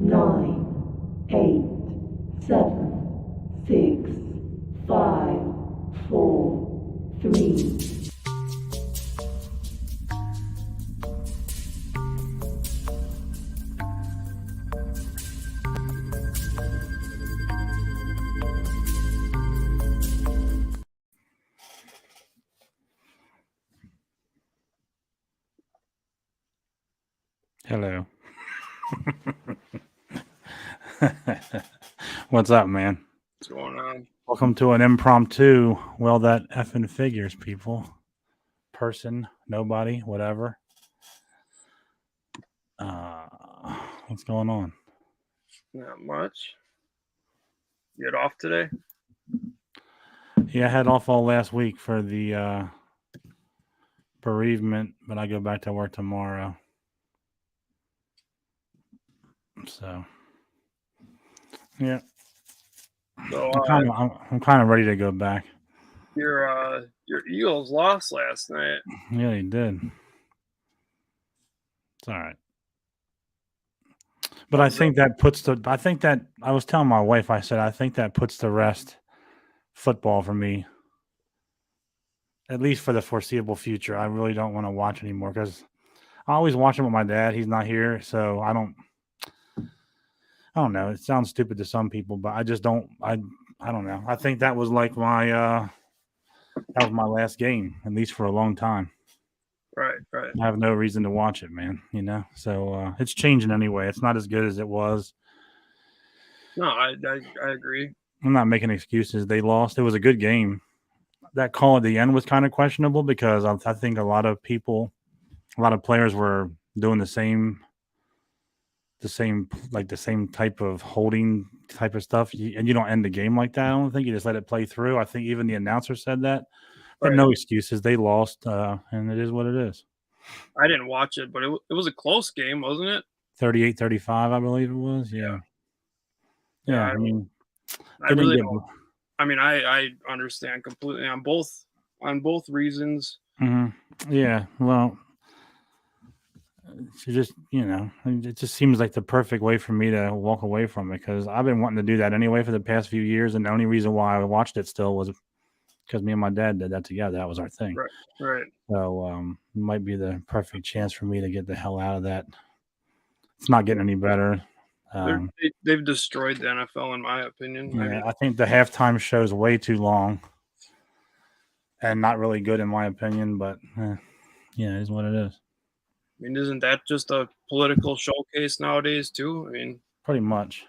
9, 8, 7, 6, 5, 4, 3. Hello. What's up, man? What's going on? Welcome to an impromptu. Well, that effing figures, people. Person, nobody, whatever. What's going on? Not much. You get off today? Yeah, I had off all last week for the bereavement, but I go back to work tomorrow. So, yeah, So I'm kind of ready to go back. your Eagles lost last night. Yeah, he did. It's all right. But I think that puts the. I think that I was telling my wife. I said I think that puts to rest football for me, at least for the foreseeable future. I really don't want to watch anymore because I always watch him with my dad. He's not here, so I don't. I don't know. It sounds stupid to some people, but I just don't. I don't know. I think that was like my that was my last game, at least for a long time. Right. I have no reason to watch it, man. So it's changing anyway. It's not as good as it was. No, I agree. I'm not making excuses. They lost. It was a good game. That call at the end was kind of questionable because I think a lot of people, a lot of players were doing the same type of holding type of stuff, and you don't end the game like that. I don't think you just let it play through. I think even the announcer said that, but Right. no excuses. They lost, and it is what it is. I didn't watch it, but it was a close game, wasn't it? 38-35, I believe it was. Yeah. I mean, I really don't. I mean, I understand completely on both reasons. Mm-hmm. Yeah. Well, it just seems like the perfect way for me to walk away from it because I've been wanting to do that anyway for the past few years, and the only reason why I watched it still was because me and my dad did that together. That was our thing. Right. So it might be the perfect chance for me to get the hell out of that. It's not getting any better. They've destroyed the NFL, in my opinion. Yeah, I think the halftime show is way too long and not really good, in my opinion. But yeah, it is what it is. I mean, isn't that just a political showcase nowadays too? I mean, pretty much.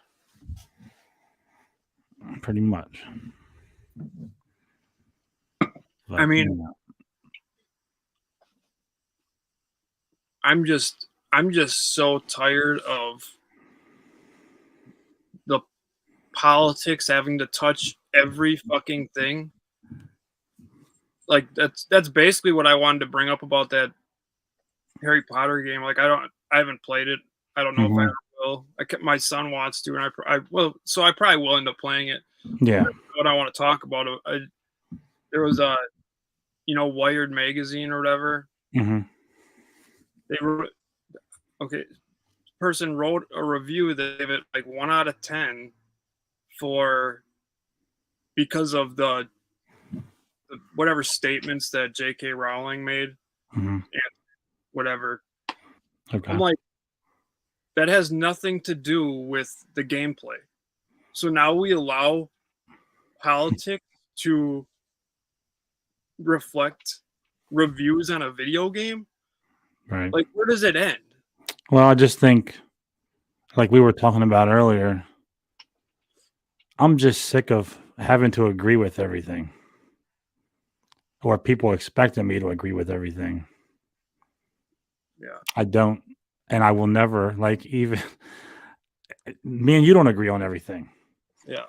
But, I mean, I'm just so tired of the politics having to touch every fucking thing. Like that's basically what I wanted to bring up about that Harry Potter game. Like I haven't played it. I don't know if I ever will. My son wants to, and I will. So I probably will end up playing it. Yeah. What I want to talk about, there was a, Wired magazine or whatever. Mm-hmm. They wrote, okay, person wrote a review that gave it like 1 out of 10 because of the whatever statements that J.K. Rowling made and whatever. Okay. I'm like, that has nothing to do with the gameplay. So now we allow politics to reflect reviews on a video game? Right. Like, where does it end? Well, I just think, like we were talking about earlier, I'm just sick of having to agree with everything or people expecting me to agree with everything. Yeah. I don't, and I will never, like, even me and you don't agree on everything. Yeah.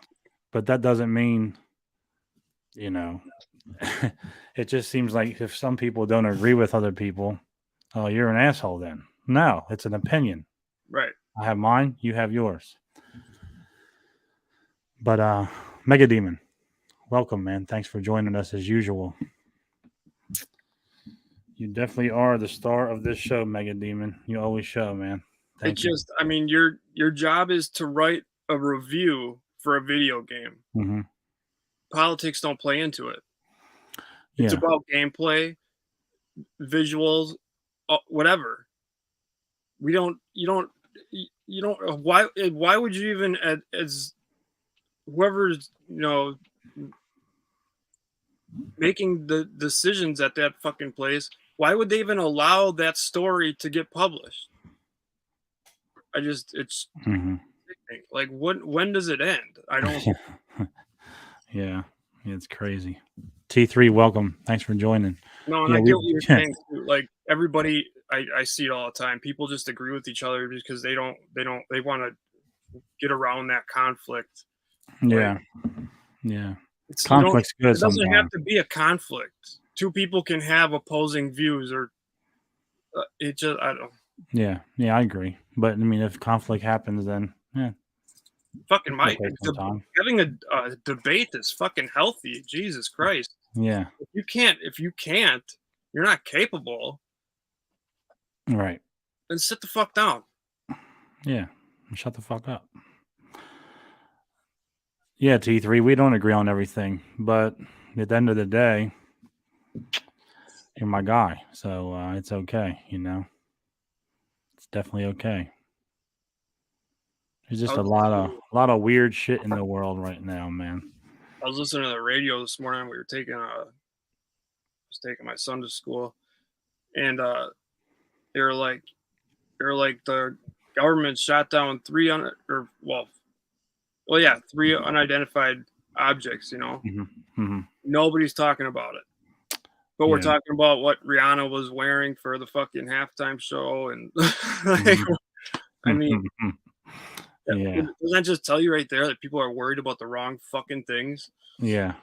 But that doesn't mean, it just seems like if some people don't agree with other people, oh, you're an asshole then. No, it's an opinion. Right. I have mine, you have yours. But Mega Demon, welcome, man. Thanks for joining us as usual. You definitely are the star of this show, Mega Demon. You always show, man. Thank you. I mean, your job is to write a review for a video game. Hmm. Politics don't play into it. It's Yeah. about gameplay, visuals, whatever. We don't. You don't. Why would you even as whoever's making the decisions at that fucking place? Why would they even allow that story to get published? It's Hmm. sickening. Like, when does it end? I don't. Yeah. It's crazy. T3, welcome. Thanks for joining. No, and Yeah, I we get what you're saying too. Like, everybody, I see it all the time. People just agree with each other because they want to get around that conflict. yeah. Yeah. It's Conflict's good it doesn't have sometimes. to be a conflict. Two people can have opposing views, or it just I don't. Yeah. Yeah, I agree. But I mean, if conflict happens, then yeah, Fucking it'll Mike, take some time. having a debate is fucking healthy. Jesus Christ! Yeah. If you can't, you're not capable. Right. Then sit the fuck down. Yeah. Shut the fuck up. Yeah, T3, we don't agree on everything, but at the end of the day, you're my guy. So it's okay, It's definitely okay. There's just a lot of weird shit in the world right now, man. I was listening to the radio this morning. We were taking my son to school, and they were like the government shot down three unidentified objects. Hmm. Hmm. Nobody's talking about it, but we're Yeah. talking about what Rihanna was wearing for the fucking halftime show, and like, I mean, Yeah. doesn't that just tell you right there that people are worried about the wrong fucking things? Yeah.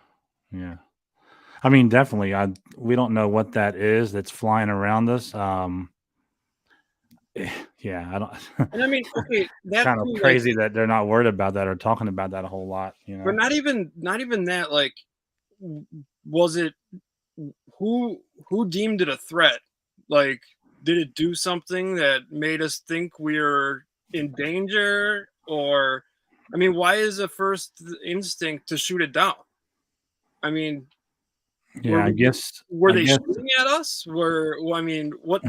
Yeah. I mean, definitely. We don't know what that is that's flying around us. Yeah, I don't. And I mean, okay, that Kind of too, like, crazy that they're not worried about that or talking about that a whole lot. but not even that. Like, was it who deemed it a threat? Like, did it do something that made us think we're in danger? Or, I mean, why is the first instinct to shoot it down? I mean, Yeah, I guess. were I they guess. shooting at us? I mean, what?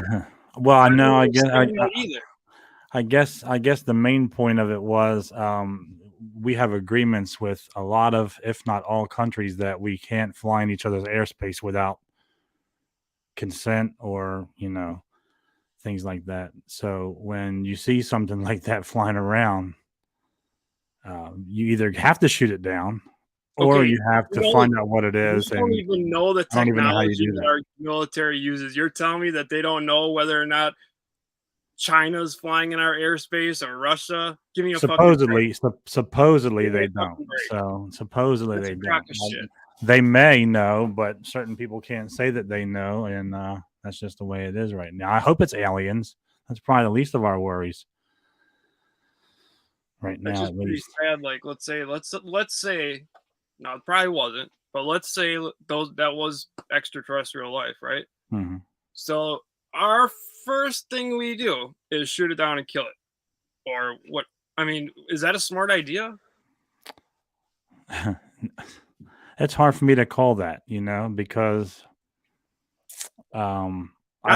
Well, I know. don't I guess. understand that either. I guess the main point of it was we have agreements with a lot of, if not all, countries that we can't fly in each other's airspace without consent or things like that. So when you see something like that flying around, you either have to shoot it down or Okay, you have to you know, find out what it is. We don't And even know the I don't even know how you technology do that that. our military uses. You're telling me that they don't know whether or not China's flying in our airspace or Russia? Give me a fucking Supposedly Give me they a fucking don't. break. So supposedly That's they a crock don't. of shit. They may know, but certain people can't say that they know, and that's just the way it is right now. I hope it's aliens. That's probably the least of our worries right That's now, just at pretty least. sad. Like, let's say, no, it probably wasn't, but let's say that was extraterrestrial life, right? Hmm. So our first thing we do is shoot it down and kill it, or what? I mean, is that a smart idea? It's hard for me to call that, because I Not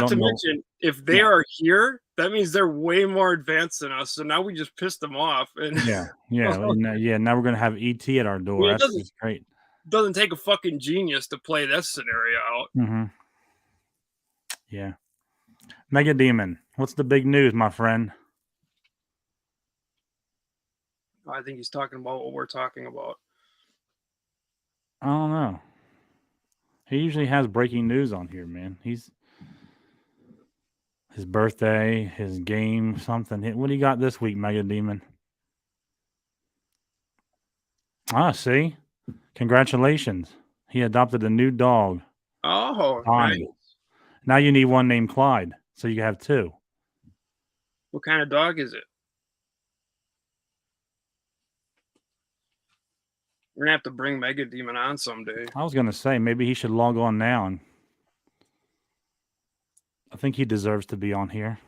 don't to know. mention, if they are here, that means they're way more advanced than us. So now we just pissed them off. And Yeah, yeah. Now we're gonna have ET at our I door. mean, it That's just great. doesn't take a fucking genius to play this scenario out. Hmm. Yeah. Mega Demon, what's the big news, my friend? I think he's talking about what we're talking about. I don't know. He usually has breaking news on here, man. His birthday, his game, something. What do you got this week, Mega Demon? See? Congratulations. He adopted a new dog, Oh, Bonnie. nice. Now you need one named Clyde, so you have two. What kind of dog is it? We're gonna have to bring Mega Demon on someday. I was gonna say maybe he should log on now, and I think he deserves to be on here.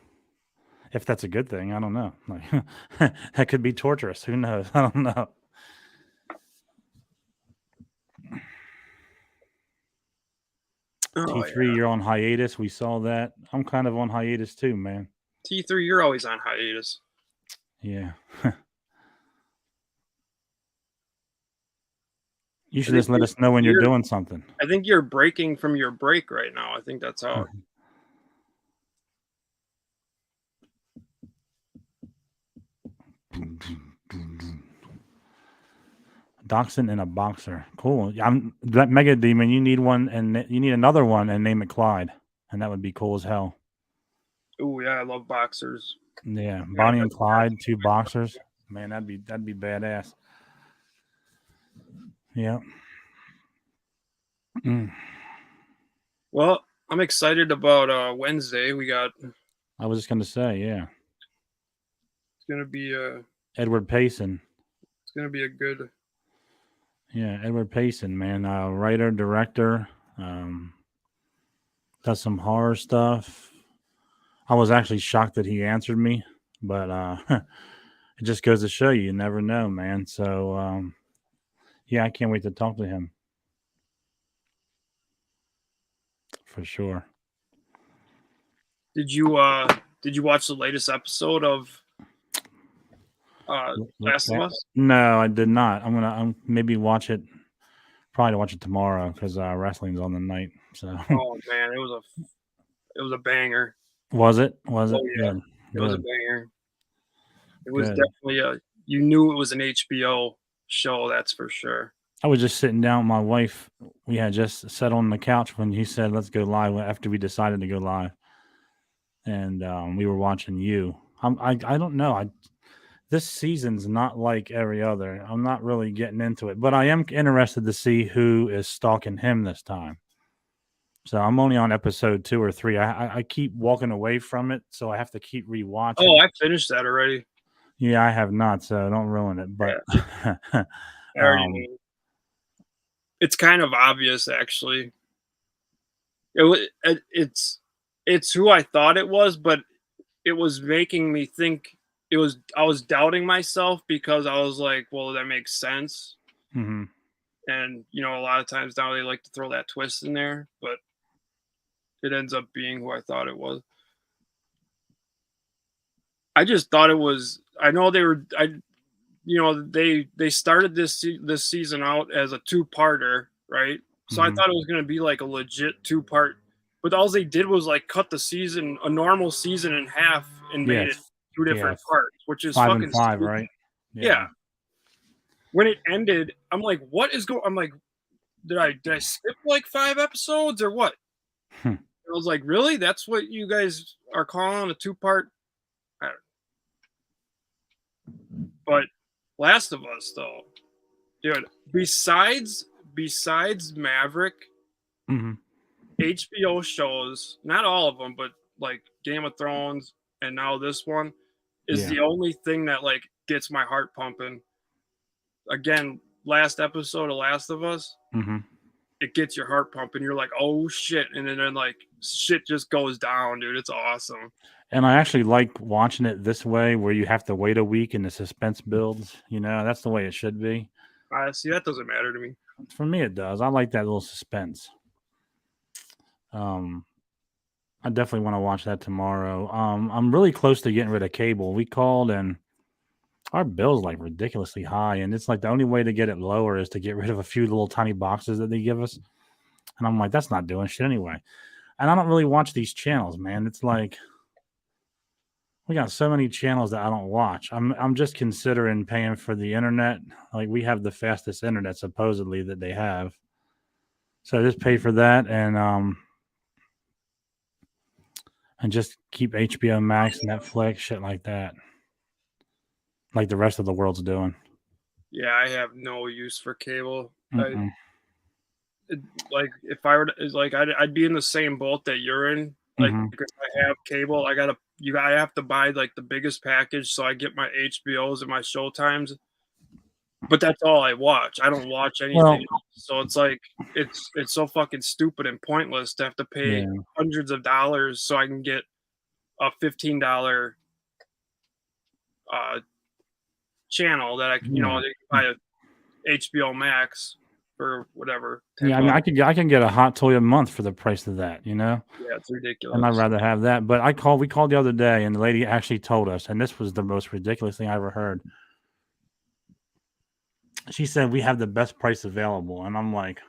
If that's a good thing, I don't know. Like that could be torturous. Who knows? I don't know. Oh, T3, yeah. you're on hiatus. We saw that. I'm kind of on hiatus too, man. T3, you're always on hiatus. Yeah. You should think just let us know when you're you're- doing something. I think you're breaking from your break right now. I think that's how. Dachshund and a boxer. Cool. I'm that Mega Demon. You need one, and you need another one, and name it Clyde, and that would be cool as hell. Oh yeah, I love boxers. Yeah, Bonnie and Clyde, two boxers. Man, that'd be badass. Yeah. Mm. Well, I'm excited about Wednesday. I was just gonna say, yeah. It's gonna be Edward Payson. it's gonna be a good. Yeah, Edward Payson, man. Writer, director, does some horror stuff. I was actually shocked that he answered me, but it just goes to show you never know, man. So yeah, I can't wait to talk to him. For sure. Did you watch the latest episode of Last of Us? No, I did not. I'm maybe watch it. Probably watch it tomorrow because wrestling's on the night. So Oh man, it was a banger. was it? Was it? Oh, yeah. Good. It was a Good. banger. It was Good. definitely you knew it was an HBO show, that's for sure. I was just sitting down with my wife. We had just sat on the couch when you said let's go live after we decided to go live, and we were watching you. I don't know. This season's not like every other. I'm not really getting into it, but I am interested to see who is stalking him this time. So I'm only on episode 2 or 3. I keep walking away from it, so I have to keep rewatching. Oh, I finished that already. Yeah, I have not, so don't ruin it. But I already knew. It's kind of obvious, actually. It's who I thought it was, but it was making me think I was doubting myself because I was like, well, that makes sense. hmm And a lot of times now they like to throw that twist in there, but it ends up being who I thought it was. I just thought it was. I know they were. They started this season out as a 2-parter, right? So I thought it was going to be like a legit 2-part, but all they did was like cut a normal season in half and made it 2 different parts, which is 5 fucking and 5, stupid. right? Yeah. When it ended, I'm like, what is going? I'm like, did I skip like 5 episodes or what? I was like, really? That's what you guys are calling a 2-part? But Last of Us, though, dude. Besides Maverick, HBO shows, not all of them, but like Game of Thrones and now this one is the only thing that like gets my heart pumping. Again, last episode of Last of Us, it gets your heart pumping. You're like, oh shit, and then like shit just goes down, dude. It's awesome. And I actually like watching it this way, where you have to wait a week and the suspense builds. That's the way it should be. See, that doesn't matter to me. For me, it does. I like that little suspense. I definitely want to watch that tomorrow. I'm really close to getting rid of cable. We called and our bill's like ridiculously high, and it's like the only way to get it lower is to get rid of a few little tiny boxes that they give us. And I'm like, that's not doing shit anyway. And I don't really watch these channels, man. It's like we got so many channels that I don't watch. I'm just considering paying for the internet. Like we have the fastest internet supposedly that they have. So I just pay for that and just keep HBO Max, Netflix, shit like that. Like the rest of the world's doing. Yeah, I have no use for cable. Mm-mm. Like if I were to, it's like I'd be in the same boat that you're in. Like if I have cable, I have to buy like the biggest package so I get my HBOs and my Showtimes. But that's all I watch. I don't watch anything else. So it's like it's so fucking stupid and pointless to have to pay hundreds of dollars so I can get a $15 channel that I can, you know, they can buy a HBO Max for whatever. $10. Yeah, I mean, I can get a hot toy a month for the price of that, you know? Yeah, it's ridiculous. And I'd rather have that. But we called the other day, and the lady actually told us, and this was the most ridiculous thing I ever heard. She said, we have the best price available. And I'm like,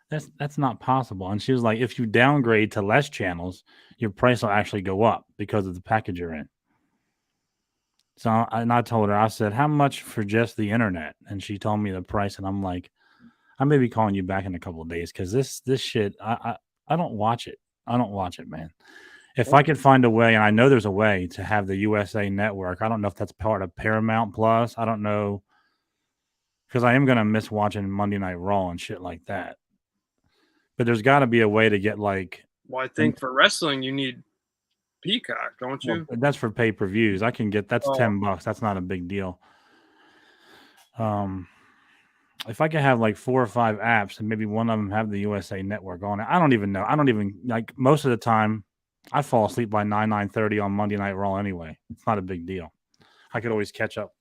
that's not possible. And she was like, if you downgrade to less channels, your price will actually go up because of the package you're in. So I told her, I said, how much for just the internet? And she told me the price, and I'm like, I may be calling you back in a couple of days because this shit, I don't watch it. I don't watch it, man. If I could find a way, and I know there's a way to have the USA Network, I don't know if that's part of Paramount Plus. I don't know, because I am gonna miss watching Monday Night Raw and shit like that. But there's got to be a way to get like. Well, I think for wrestling you need Peacock, don't you? Well, that's for pay-per-views. I can get that's Oh. $10. That's not a big deal. If I could have like 4 or 5 apps and maybe one of them have the USA Network on it, I don't even know. I don't even like most of the time. I fall asleep by 9:30 on Monday Night Raw anyway. It's not a big deal. I could always catch up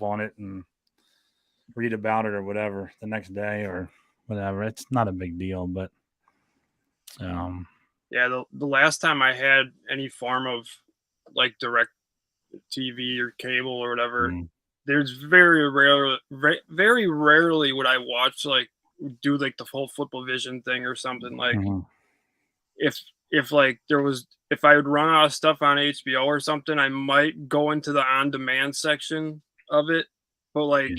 on it and read about it or whatever the next day or whatever. It's not a big deal, but yeah, the last time I had any form of like direct TV or cable or whatever, there's very rarely would I watch like do like the whole Football Vision thing or something. Like if like if I would run out of stuff on HBO or something, I might go into the on demand section of it. But like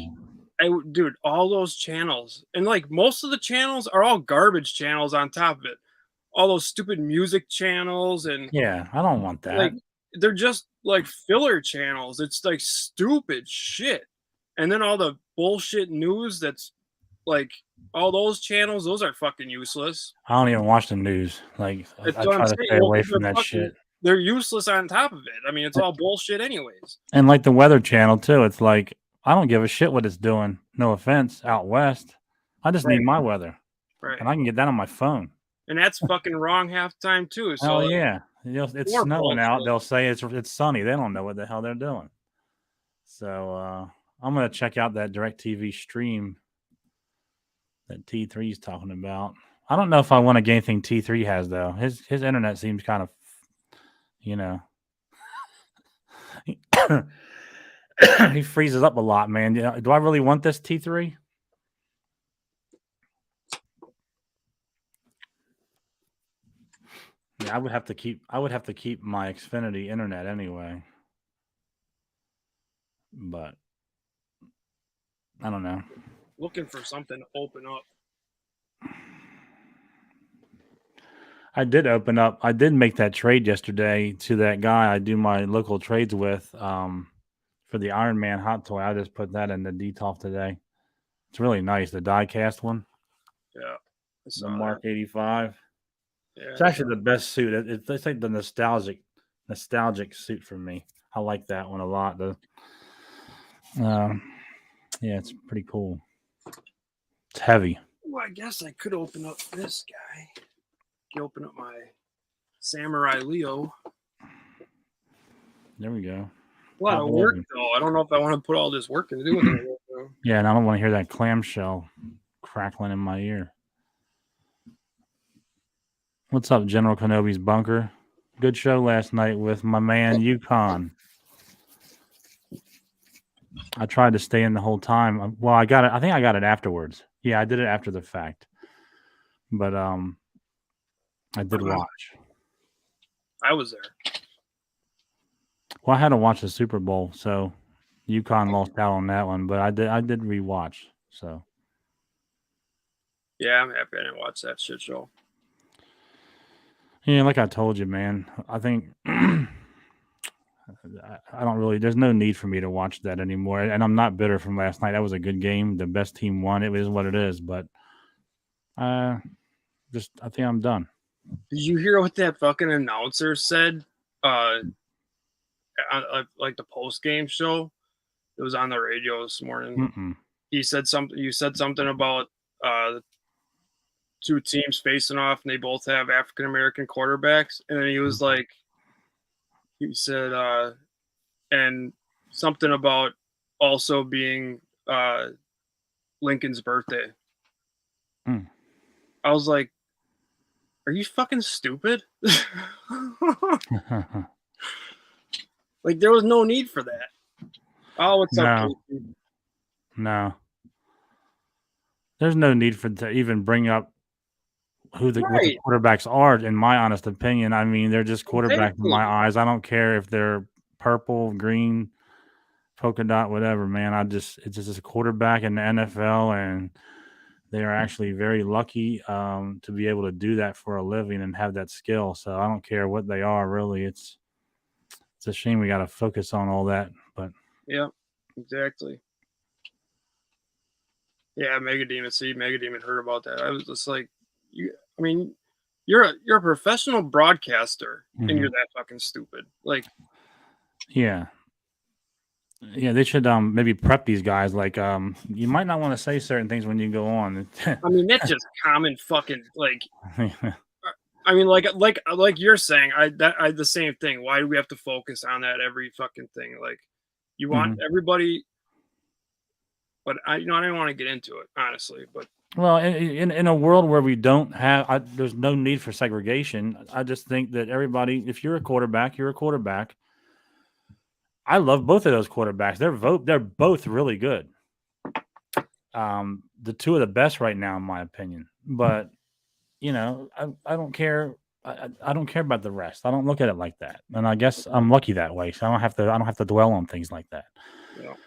dude, all those channels, and like most of the channels are all garbage channels on top of it. All those stupid music channels and yeah, I don't want that. Like they're just like filler channels. It's like stupid shit. And then all the bullshit news that's like all those channels, those are fucking useless. I don't even watch the news. Like I try to stay away from that shit. They're useless on top of it. I mean, it's all bullshit anyways. And like the Weather Channel too, it's like I don't give a shit what it's doing. No offense, out west. I just need my weather. Right. And I can get that on my phone. And that's fucking wrong half the time too. So oh yeah. It's snowing out. They'll say it's sunny. They don't know what the hell they're doing. So I'm gonna check out that DirecTV stream that T3 is talking about. I don't know if I want to get anything T3 has though. His internet seems kind of, you know, he freezes up a lot, man. Do I really want this T3? Yeah, I would have to keep my Xfinity internet anyway. But I don't know. Looking for something to open up. I did open up. I did make that trade yesterday to that guy I do my local trades with for the Iron Man hot toy. I just put that in the DTOF today. It's really nice. The die cast one. Yeah. The Mark 85. Yeah, it's actually the best suit. It's like the nostalgic suit for me. I like that one a lot. Yeah, it's pretty cool. It's heavy. Well, I guess I could open up this guy. Open up my Samurai Leo. There we go. A lot of work though. I don't know if I want to put all this work into doing it. Yeah, and I don't want to hear that clamshell crackling in my ear. What's up, General Kenobi's bunker? Good show last night with my man Yukon. I tried to stay in the whole time. Well, I got it. I think I got it afterwards. Yeah, I did it after the fact. But I did watch. I was there. Well, I had to watch the Super Bowl, so Yukon lost out on that one. But I did rewatch. So yeah, I'm happy I didn't watch that shit show. Yeah, like I told you, man. I think I don't really. There's no need for me to watch that anymore. And I'm not bitter from last night. That was a good game. The best team won. It is what it is. But I think I'm done. Did you hear what that fucking announcer said? Like the post game show, it was on the radio this morning. He said something. You said something about two teams facing off, and they both have African American quarterbacks. And then he was like, he said, and something about also being Lincoln's birthday. Hmm. I was like, are you fucking stupid? Like, there was no need for that. Oh, what's up, No, Casey? no. There's no need for to even bring up what the Right, quarterbacks are, in my honest opinion. I mean, they're just quarterbacks in my exactly. eyes. I don't care if they're purple, green, polka dot, whatever, man. It's just a quarterback in the NFL, and they are actually very lucky to be able to do that for a living and have that skill. So I don't care what they are, really. It's a shame we got to focus on all that, but Yeah, exactly. Yeah, Mega Demon. See, Mega Demon heard about that. I was just like, you. I mean, you're a professional broadcaster, and you're mhm. that fucking stupid. Like, Yeah. Yeah, they should maybe prep these guys. Like you might not want to say certain things when you go on. I mean, that's just common fucking like. I mean, like you're saying, I the same thing. Why do we have to focus on that every fucking thing? Like, you want Mhm. everybody, but I don't want to get into it honestly. But Well, in a world where we don't have, there's no need for segregation. I just think that everybody, if you're a quarterback, you're a quarterback. I love both of those quarterbacks. They're both really good. The two of the best right now, in my opinion. But I don't care. I don't care about the rest. I don't look at it like that. And I guess I'm lucky that way. So I don't have to dwell on things like that. you know,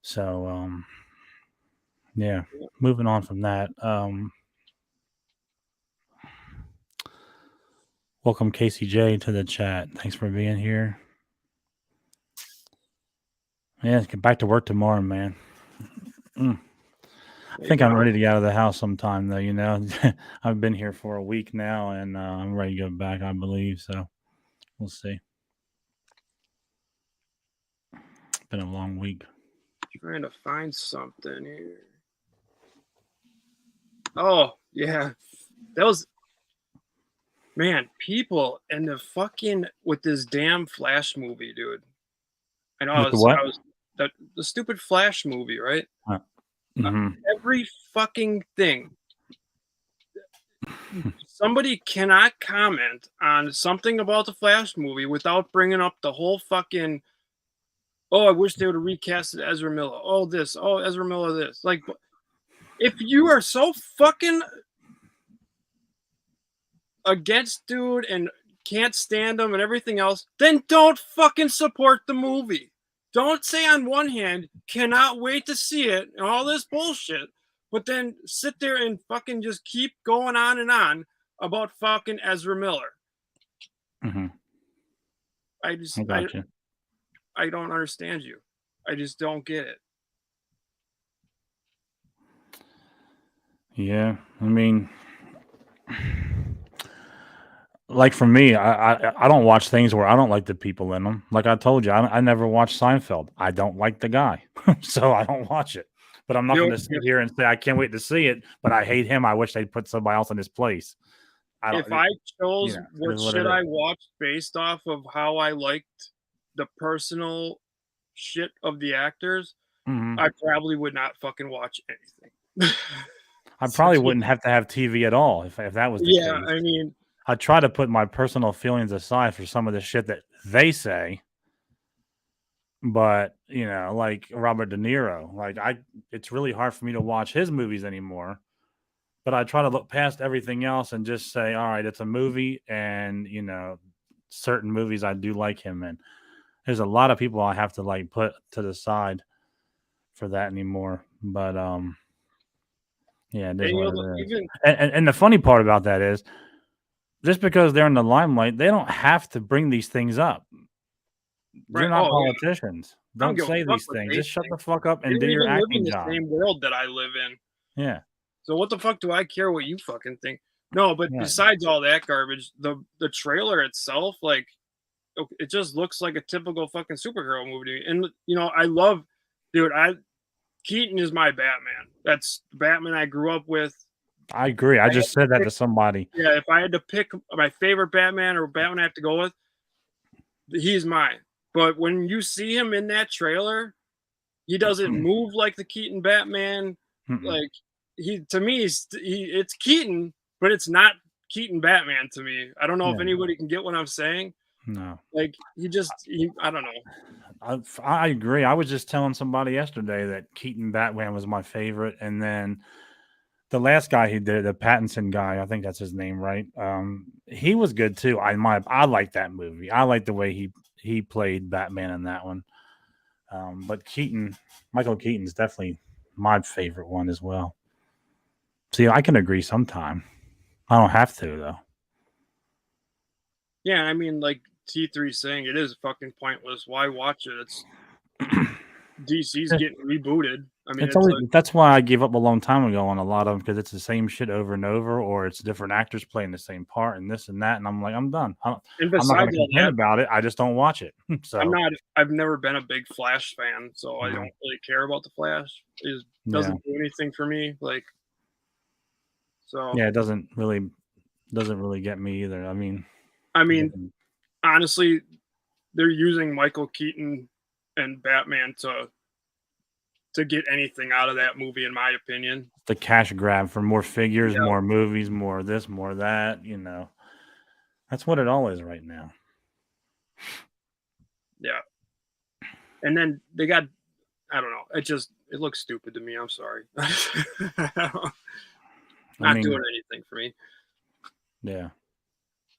So yeah. Moving on from that. Welcome KCJ to the chat. Thanks for being here. Yeah, get back to work tomorrow, man. I think I'm ready to get out of the house sometime, though. I've been here for a week now, and I'm ready to go back, I believe. So we'll see. It's been a long week. trying to find something here. Oh yeah, that was man. People and the fucking with this damn Flash movie, dude. I know With the what? I was the stupid Flash movie, right? Uh, Mm-hmm. every fucking thing. Somebody cannot comment on something about the Flash movie without bringing up the whole fucking. Oh, I wish they would have recasted Ezra Miller. Oh, this. Oh, Ezra Miller. This. Like, if you are so fucking against dude and can't stand him and everything else, then don't fucking support the movie. Don't say on one hand, cannot wait to see it and all this bullshit, but then sit there and fucking just keep going on and on about fucking Ezra Miller. Mm-hmm. I got you. I don't understand you. I just don't get it. Yeah, I mean, like for me, I don't watch things where I don't like the people in them. Like I told you, I never watched Seinfeld. I don't like the guy, so I don't watch it. But I'm not going to sit here and say I can't wait to see it. But I hate him. I wish they'd put somebody else in his place. I don't. If I chose It what is what should it I is. watch based off of how I liked the personal shit of the actors, Mhm. I probably would not fucking watch anything. I So, probably wouldn't have to have TV at all if that was the yeah, case. I mean, I try to put my personal feelings aside for some of the shit that they say. But like Robert De Niro, it's really hard for me to watch his movies anymore. But I try to look past everything else and just say, all right, it's a movie, and certain movies I do like him in. There's a lot of people I have to like put to the side for that anymore. But yeah, it is and what you'll it is. even And the funny part about that is, just because they're in the limelight, they don't have to bring these things up. You're right. not Oh yeah, politicians. I don't Don't give a say fuck these what things. they Just shut the think. fuck up They and do don't your even live in acting the job. same world that I live in. Yeah. So what the fuck do I care what you fucking think? No, but Yeah. besides all that garbage, the trailer itself, like, it just looks like a typical fucking superhero movie. And I love, dude. Keaton is my Batman. That's the Batman I grew up with. I agree. I I had just to said that pick, to somebody. yeah, if I had to pick my favorite Batman or Batman I have to go with, he's mine. But when you see him in that trailer, he doesn't move like the Keaton Batman. Like to me, it's Keaton, but it's not Keaton Batman to me. I don't know if Yeah. anybody can get what I'm saying. No, Like I don't know. I agree. I was just telling somebody yesterday that Keaton Batman was my favorite, and then the last guy he did, the Pattinson guy, I think that's his name, right? He was good too. I like that movie. I like the way he played Batman in that one. But Michael Keaton's definitely my favorite one as well. See, I can agree sometime. I don't have to though. Yeah, I mean, like T3 saying, it is fucking pointless. Why watch it? It's DC's getting rebooted. I mean, It's always, that's why I gave up a long time ago on a lot of them, because it's the same shit over and over, or it's different actors playing the same part and this and that, and I'm like, I'm done. and I'm not besides going to all complain that, about it. I just don't watch it. So I've never been a big Flash fan, so I Mhm. don't really care about the Flash. It just doesn't do anything for me. Like, so yeah, it doesn't really get me either. I mean, honestly, they're using Michael Keaton and Batman to get anything out of that movie, in my opinion. the cash grab for more figures, Yeah. more movies, more this, more that. That's what it all is right now. Yeah. And then they got, I don't know. It looks stupid to me. I'm sorry. Not doing anything for me. Yeah.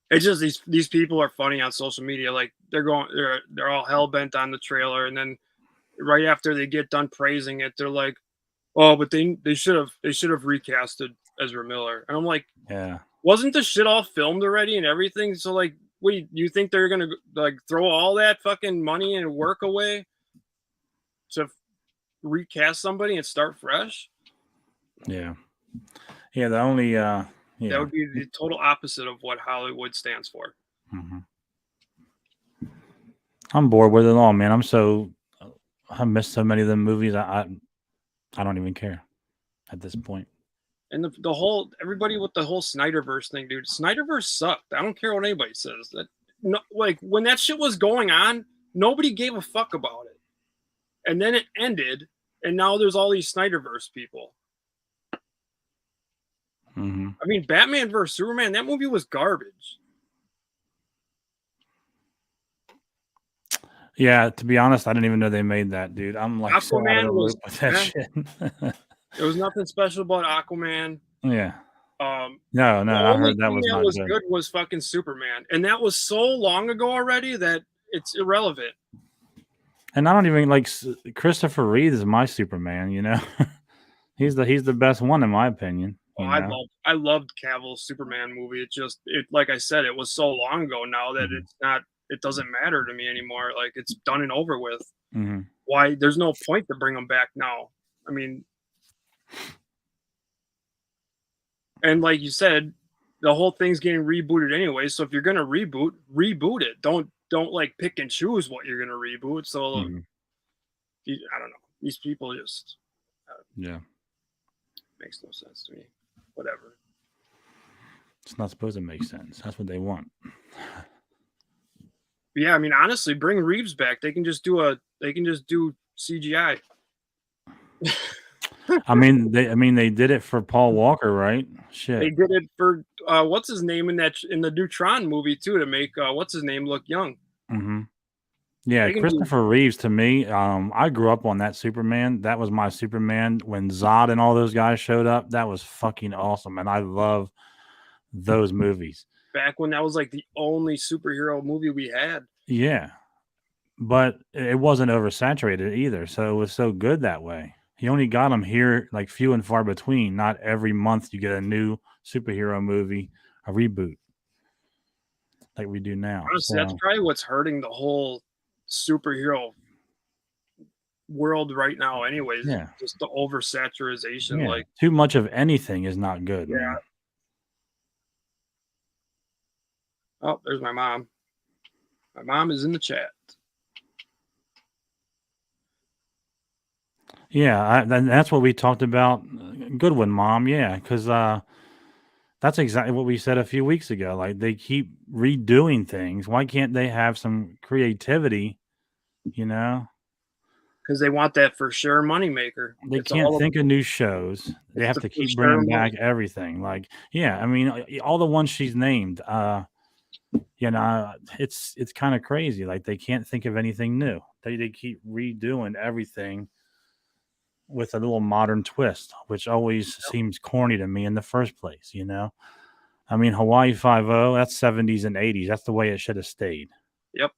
It's just these people are funny on social media. Like they're all hell bent on the trailer, and then right after they get done praising it, they're like, "Oh, but they should have recasted Ezra Miller." And I'm like, Yeah. wasn't the shit all filmed already and everything? So like, wait, you think they're gonna like throw all that fucking money and work away to recast somebody and start fresh? Yeah. Yeah. The only That would be the total opposite of what Hollywood stands for. Mhm. I'm bored with it all, man. I missed so many of them movies. I don't even care at this point. And the whole everybody with the whole Snyderverse thing, dude. Snyderverse sucked. I don't care what anybody says. That no, like when that shit was going on, nobody gave a fuck about it. And then it ended, and now there's all these Snyderverse people. Mm-hmm. I mean, Batman vs Superman, that movie was garbage. Yeah, to be honest, I didn't even know they made that, dude. I'm like so out of the loop with that shit. There was nothing special about Aquaman. Yeah. No, I heard that was not good. Was fucking Superman, and that was so long ago already that it's irrelevant. And I don't even like Christopher Reeve is my Superman. He's the best one in my opinion. I loved Cavill's Superman movie. It like I said, it was so long ago now that it's not. It doesn't matter to me anymore. Like it's done and over with. Mm-hmm. Why? There's no point to bring them back now. I mean, and like you said, the whole thing's getting rebooted anyway. So if you're gonna reboot it. Don't like pick and choose what you're gonna reboot. So I don't know. These people just makes no sense to me. Whatever. It's not supposed to make sense. That's what they want. Yeah, I mean, honestly, bring Reeves back. They can just do CGI. I mean, they did it for Paul Walker, right? Shit. They did it for what's his name in the Neutron movie too, to make what's his name look young. Mm-hmm. Yeah, Christopher Reeves to me, I grew up on that Superman. That was my Superman when Zod and all those guys showed up. That was fucking awesome, and I love those movies. Back when that was like the only superhero movie we had. Yeah, but it wasn't oversaturated either, so it was so good that way. He only got them here like few and far between. Not every month you get a new superhero movie, a reboot like we do now. Honestly, that's probably what's hurting the whole superhero world right now anyways. Yeah. Just the oversaturation. Yeah. Like too much of anything is not good. Yeah. Man. Oh, there's my mom. My mom is in the chat. Yeah, that's what we talked about. Good one, Mom. Yeah, because that's exactly what we said a few weeks ago. Like they keep redoing things. Why can't they have some creativity You know, because they want that for sure moneymaker. they It's can't all think of new shows. They it's have the to for keep sure bringing money. back everything. Like, yeah, I mean, all the ones she's named. You know, it's kind of crazy. Like they can't think of anything new. They keep redoing everything with a little modern twist, which always seems corny to me in the first place. You know, I mean, Hawaii Five O. That's 70s and 80s. That's the way it should have stayed. Yep.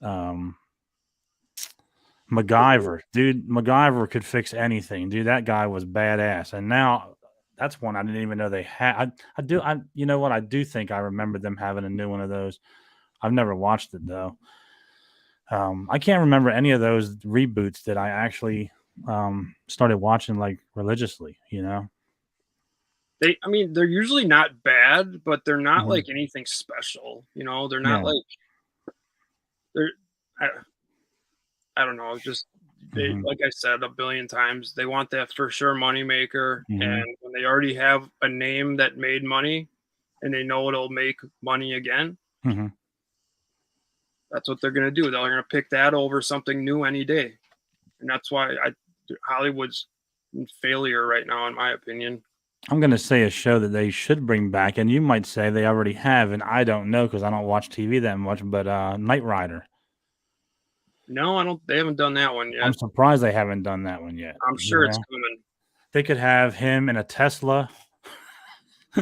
Um, MacGyver, dude, MacGyver could fix anything, dude. That guy was badass, and now that's one I didn't even know they had. You know what? I do think I remember them having a new one of those. I've never watched it though. I can't remember any of those reboots that I actually started watching like religiously. You know, I mean, they're usually not bad, but they're not Mhm. like anything special. They're not Yeah. like they're. I, I don't know. Just Mhm. like I said a billion times, they want that for sure moneymaker, Mhm. and when they already have a name that made money, and they know it'll make money again, Mhm. that's what they're gonna do. They're gonna pick that over something new any day, and that's why Hollywood's in failure right now, in my opinion. I'm gonna say a show that they should bring back, and you might say they already have, and I don't know because I don't watch TV that much. But Knight Rider. No, I don't. They haven't done that one I'm yet. surprised they haven't done that one yet. I'm You sure it's know, coming. they could have him in a Tesla.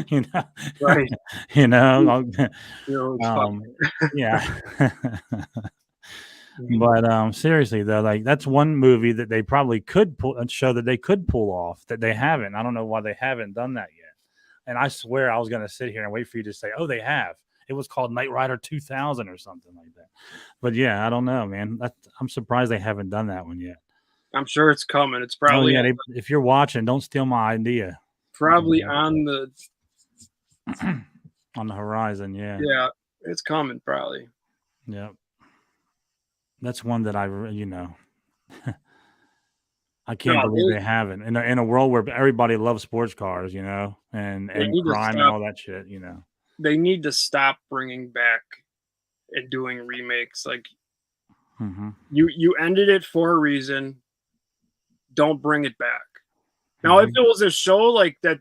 you know, Right. you know, It's um, funny. yeah. But seriously though, like that's one movie that they probably could pull and show that they could pull off that they haven't. I don't know why they haven't done that yet. And I swear I was gonna sit here and wait for you to say, "Oh, they have." It was called Knight Rider 2000 or something like that. But yeah, I don't know, man. I'm surprised they haven't done that one yet. I'm sure it's coming. It's Oh probably yeah, if you're watching, don't steal my idea. probably on the On the horizon, yeah, yeah. It's coming probably. yep. That's one that I can't No, believe they haven't in a world where everybody loves sports cars, they and need to crime and stop. all that shit. They need to stop bringing back and doing remakes. Like Mm-hmm. you ended it for a reason. Don't bring it back. Now, if Mm-hmm. it was a show like that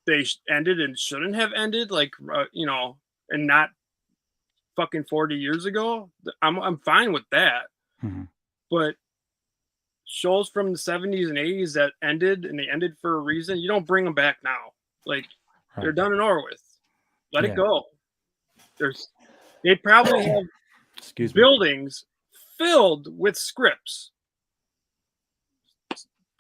they ended and shouldn't have ended, like and not fucking 40 years ago, I'm fine with that. Mm-hmm. But shows from the 70s and 80s that ended and they ended for a reason, you don't bring them back now. Like they're Right. done and over with. Let it Yeah. go. They probably have Excuse me. buildings filled with scripts.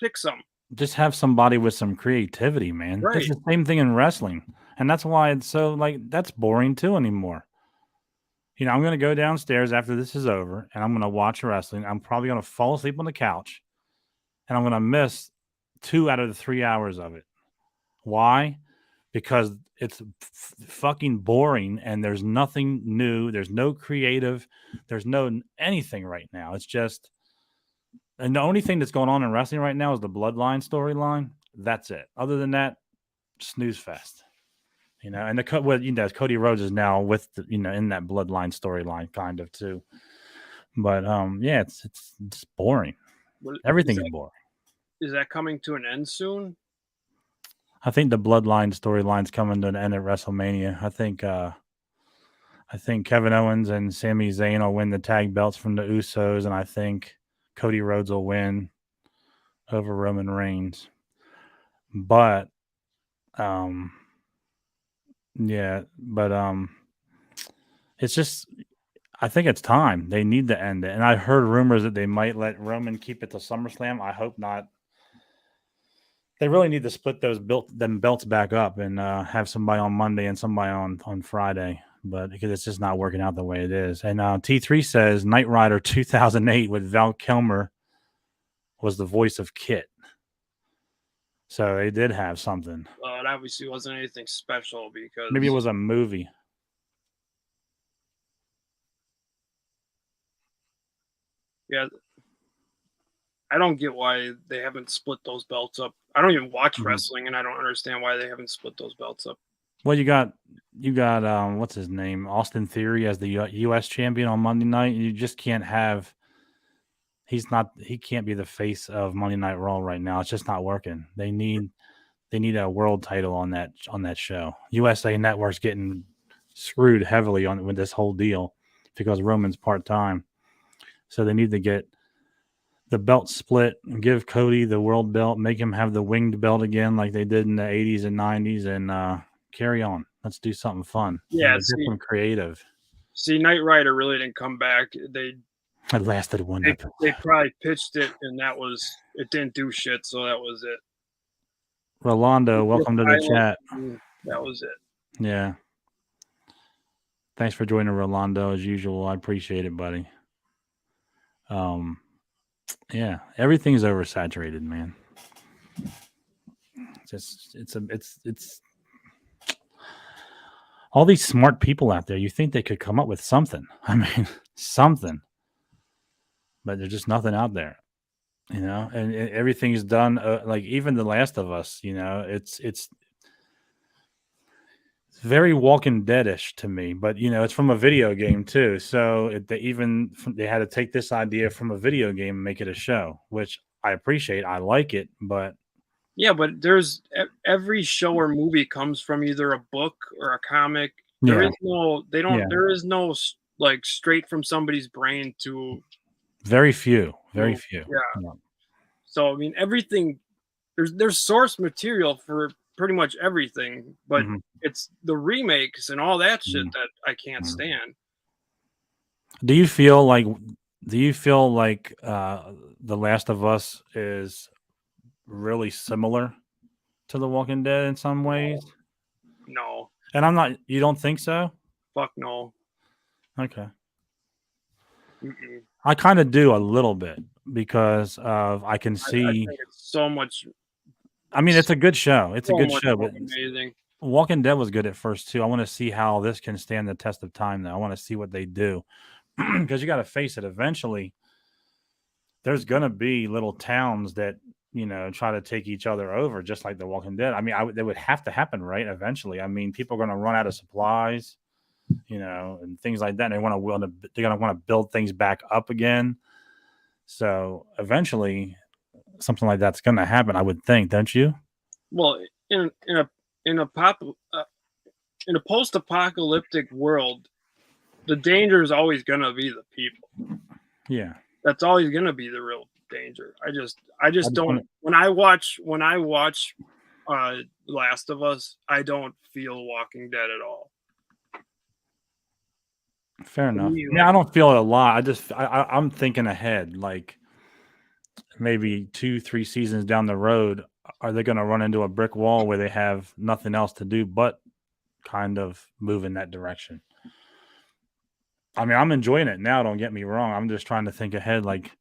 Pick some. Just have somebody with some creativity, man. Right. It's the same thing in wrestling, and that's why it's so like that's boring too anymore. I'm gonna go downstairs after this is over, and I'm gonna watch wrestling. I'm probably gonna fall asleep on the couch, and I'm gonna miss 2 out of the 3 hours of it. Why? Because it's fucking boring and there's nothing new. There's no creative. There's no anything right now. It's just, and the only thing that's going on in wrestling right now is the Bloodline storyline. That's it. Other than that, snooze fest. And Cody Rhodes is now with in that Bloodline storyline kind of too. But yeah, it's boring. Everything's boring. Is that coming to an end soon? I think the Bloodline storyline's coming to an end at WrestleMania. I think Kevin Owens and Sami Zayn will win the tag belts from the Usos, and I think Cody Rhodes will win over Roman Reigns. But, it's just, I think it's time. They need to end it. And I heard rumors that they might let Roman keep it to SummerSlam. I hope not. They really need to split them belts back up and have somebody on Monday and somebody on Friday. But because it's just not working out the way it is. And T3 says Knight Rider 2008 with Val Kilmer was the voice of Kit. So they did have something. Well, it obviously wasn't anything special because Maybe it was a movie. yeah, I don't get why they haven't split those belts up. I don't even watch wrestling, and I don't understand why they haven't split those belts up. Well, you got what's his name, Austin Theory as the U.S. champion on Monday night. You just can't have He can't be the face of Monday Night Raw right now. It's just not working. They need a world title on that show. USA Network's getting screwed heavily on with this whole deal because Roman's part-time. So they need to get the belt split and give Cody the world belt, make him have the winged belt again like they did in the 80s and 90s, and carry on. Let's do something fun. Yeah, get some creative. See, Knight Rider really didn't come back. It lasted one episode. They probably pitched it, and it didn't do shit, so that was it. Rolando, welcome to the chat. That was it. Yeah. Thanks for joining, Rolando, as usual. I appreciate it, buddy. Yeah, everything's oversaturated, man. It's all these smart people out there. You think they could come up with something? I mean, something, but there's just nothing out there, And everything's done like even The Last of Us. It's very Walking Dead-ish to me, but it's from a video game too. So they had to take this idea from a video game and make it a show, which I appreciate. I like it, but yeah, but there's every show or movie comes from either a book or a comic. There is no like straight from somebody's brain to very few. Yeah. So I mean, everything there's source material for pretty much everything, but it's the remakes and all that shit that I can't stand. Do you feel like The Last of Us is really similar to The Walking Dead in some ways? No. And you don't think so? Fuck no. Okay. Mm-mm. I kind of do a little bit because I can see. I think it's so much. I mean, it's a good show. It's a good show, but amazing. Walking Dead was good at first too. I want to see how this can stand the test of time. Though I want to see what they do, because you got to face it. Eventually, there's gonna be little towns that try to take each other over, just like The Walking Dead. I mean, they would have to happen, right? Eventually, I mean, people are gonna run out of supplies, and things like that. And they're gonna want to build things back up again. So eventually, something like that's gonna happen, I would think, don't you? Well, in a post-apocalyptic world, the danger is always gonna be the people. Yeah, that's always gonna be the real danger. I just don't. When I watch Last of Us, I don't feel Walking Dead at all. Fair enough. Yeah, I don't feel it a lot. I'm thinking ahead, like maybe 2-3 seasons down the road, are they going to run into a brick wall where they have nothing else to do but kind of move in that direction? I mean, I'm enjoying it now. Don't get me wrong. I'm just trying to think ahead, like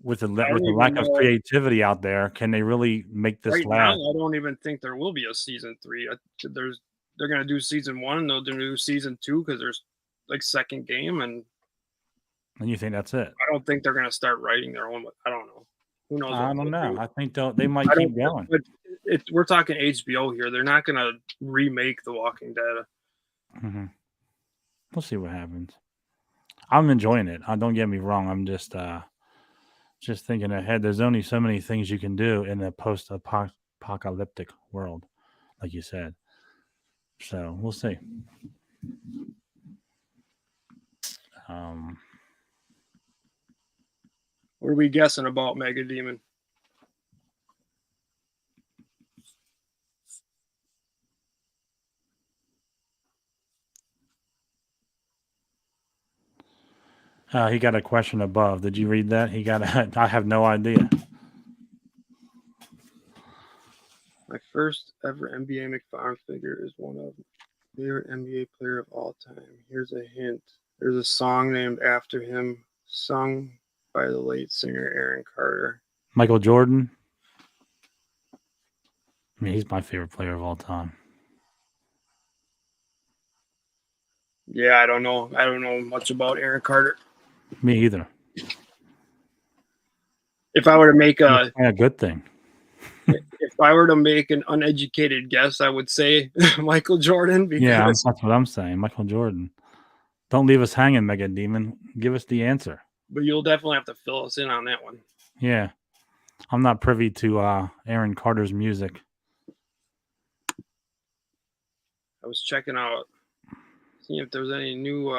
with the lack of creativity out there, can they really make this last? Now, I don't even think there will be a season 3. They're going to do season 1 and they'll do season 2 because there's like second game, and you think that's it? I don't think they're going to start writing their own. I don't know. Who knows? I don't know. I think they might keep going. But we're talking HBO here. They're not going to remake The Walking Dead. Mm-hmm. We'll see what happens. I'm enjoying it. Don't get me wrong. I'm just thinking ahead. There's only so many things you can do in a post-apocalyptic world, like you said. So we'll see. What are we guessing about Mega Demon? He got a question above. Did you read that? I have no idea. My first ever NBA McFarlane figure is one of my favorite NBA player of all time. Here's a hint. There's a song named after him, sung by the late singer Aaron Carter. Michael Jordan. I mean, he's my favorite player of all time. Yeah, I don't know. I don't know much about Aaron Carter. Me either. If I were to make a good thing. If I were to make an uneducated guess, I would say Michael Jordan. Yeah, that's what I'm saying. Michael Jordan. Don't leave us hanging, Mega Demon. Give us the answer. but you'll definitely have to fill us in on that one. Yeah, I'm not privy to Aaron Carter's music. I was checking out, seeing if there's any new.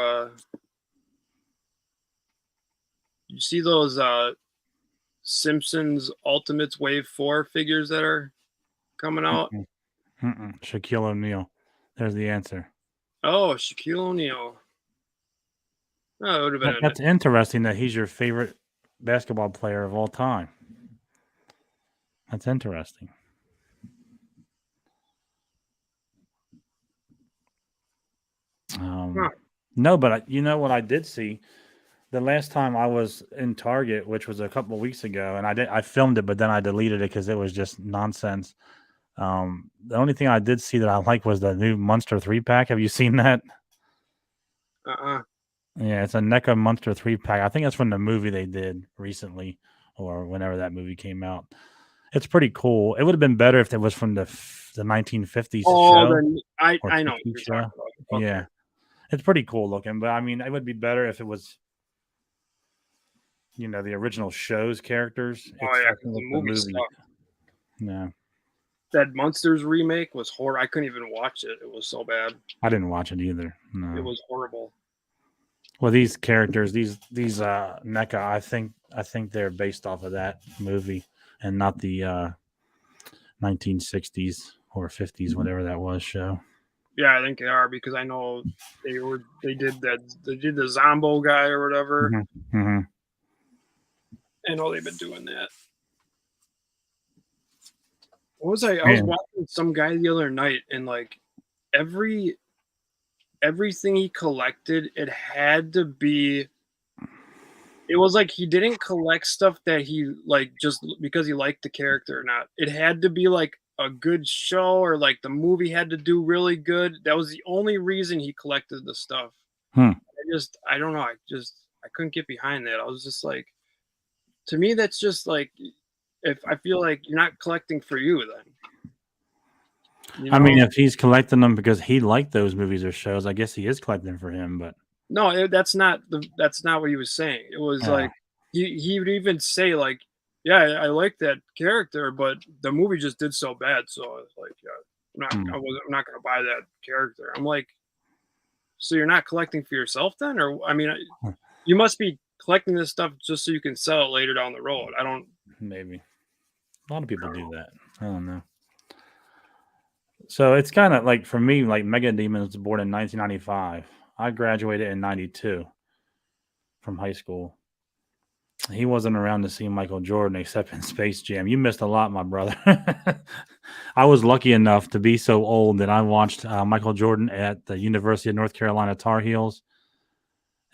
You see those Simpsons Ultimates Wave 4 figures that are coming out? Shaquille O'Neal. There's the answer. Oh, Shaquille O'Neal. Oh, it would have been. That's interesting that he's your favorite basketball player of all time. That's interesting. No, but you know what I did see? The last time I was in Target, which was a couple of weeks ago, and I filmed it, but then I deleted it because it was just nonsense. The only thing I did see that I like was the new Monster 3-pack. Have you seen that? Yeah, it's a NECA Monster 3-pack. I think it's from the movie they did recently, or whenever that movie came out. It's pretty cool. It would have been better if it was from the 1950s show. Then I know what you're talking about. Okay. Yeah, it's pretty cool looking, but I mean, it would be better if it was, the original show's characters. Oh yeah, the movie stuff. Yeah. That Monsters remake was horrible. I couldn't even watch it. It was so bad. I didn't watch it either. No. It was horrible. Well, these characters, these NECA, I think they're based off of that movie and not the 1960s or 50s, whatever that was, show. Yeah, I think they are, because I know they did the Zombo guy or whatever. Mm-hmm. I know they've been doing that. What was I was watching some guy the other night, and like everything he collected, it had to be. It was like he didn't collect stuff that he like just because he liked the character or not. It had to be like a good show, or like the movie had to do really good. That was the only reason he collected the stuff. I don't know. I couldn't get behind that. I was just like, to me, that's just like, if I feel like you're not collecting for you, then. I mean, if he's collecting them because he liked those movies or shows, I guess he is collecting for him. But no, that's not what he was saying. It was like he would even say like, yeah, I like that character, but the movie just did so bad, so I was like, yeah, I'm not gonna buy that character. I'm like, so you're not collecting for yourself then? Or I mean, you must be collecting this stuff just so you can sell it later down the road. I don't. Maybe a lot of people do that. I don't know. So it's kind of like, for me, like Mega Demon was born in 1995. I graduated in 92 from high school. He wasn't around to see Michael Jordan except in Space Jam. You missed a lot, my brother. I was lucky enough to be so old that I watched Michael Jordan at the University of North Carolina Tar Heels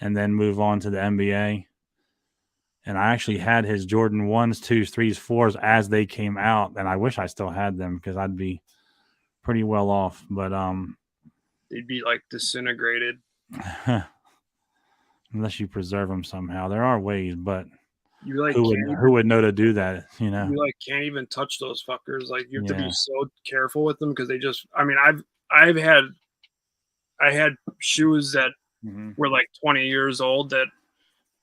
and then move on to the NBA. And I actually had his Jordan 1s, 2s, 3s, 4s as they came out. And I wish I still had them because I'd be pretty well off. But they'd be like disintegrated. Unless you preserve them somehow. There are ways, but you like who would know to do that? You like can't even touch those fuckers. Like you have to be so careful with them because they just. I mean, I had shoes that were like 20 years old that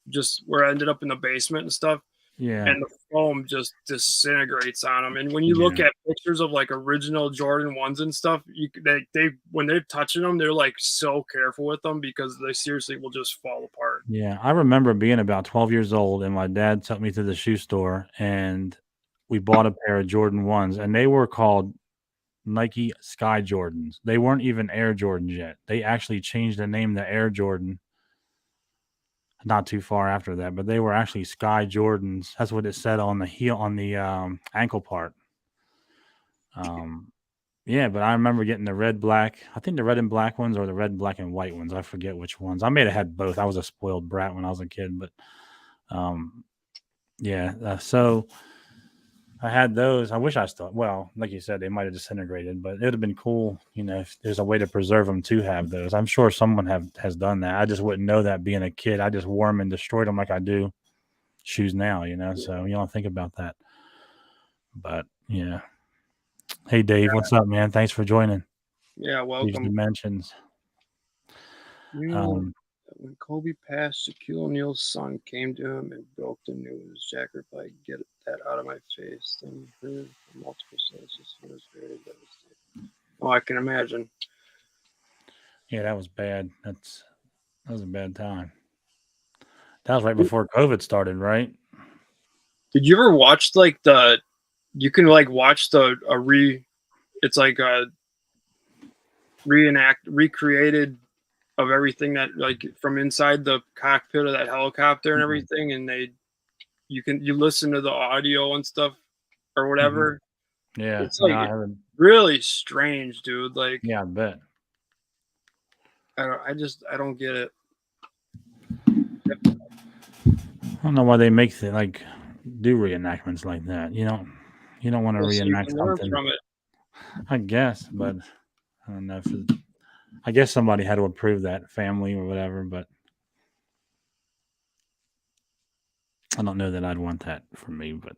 just ended up in the basement and stuff. Yeah. And the foam just disintegrates on them. And when you look at pictures of like original Jordan 1s and stuff, they when they're touching them, they're like so careful with them because they seriously will just fall apart. Yeah. I remember being about 12 years old and my dad took me to the shoe store and we bought a pair of Jordan 1s and they were called Nike Sky Jordans. They weren't even Air Jordans yet. They actually changed the name to Air Jordan not too far after that, but they were actually Sky Jordans. That's what it said on the heel, on the ankle part. Yeah, but I remember getting the red, black. I think the red and black ones or the red, black and white ones. I forget which ones. I may have had both. I was a spoiled brat when I was a kid, but so I had those. I wish I still, well, like you said, they might have disintegrated, but it would have been cool, if there's a way to preserve them to have those. I'm sure someone has done that. I just wouldn't know that being a kid. I just wore them and destroyed them like I do shoes now, so you don't think about that. But yeah. Hey, Dave, what's up, man? Thanks for joining. Yeah, welcome. These dimensions. When Kobe passed, Shaquille O'Neal's son came to him and broke the news. Jack replied, "Get that out of my face." Then he heard from multiple sources he was very devastated. Oh, I can imagine. Yeah, that was bad. That was a bad time. That was right before COVID started, right? Did you ever watch like you can like watch it's like a recreated of everything that like from inside the cockpit of that helicopter and everything, and you listen to the audio and stuff or whatever. Yeah. It's No, like I haven't. really strange, dude. Like Yeah, I bet. I don't get it. I don't know why they make do reenactments like that. You don't want to So you reenact can learn something. from it. I guess, but I don't know if I guess somebody had to approve that, family or whatever, but I don't know that I'd want that for me. But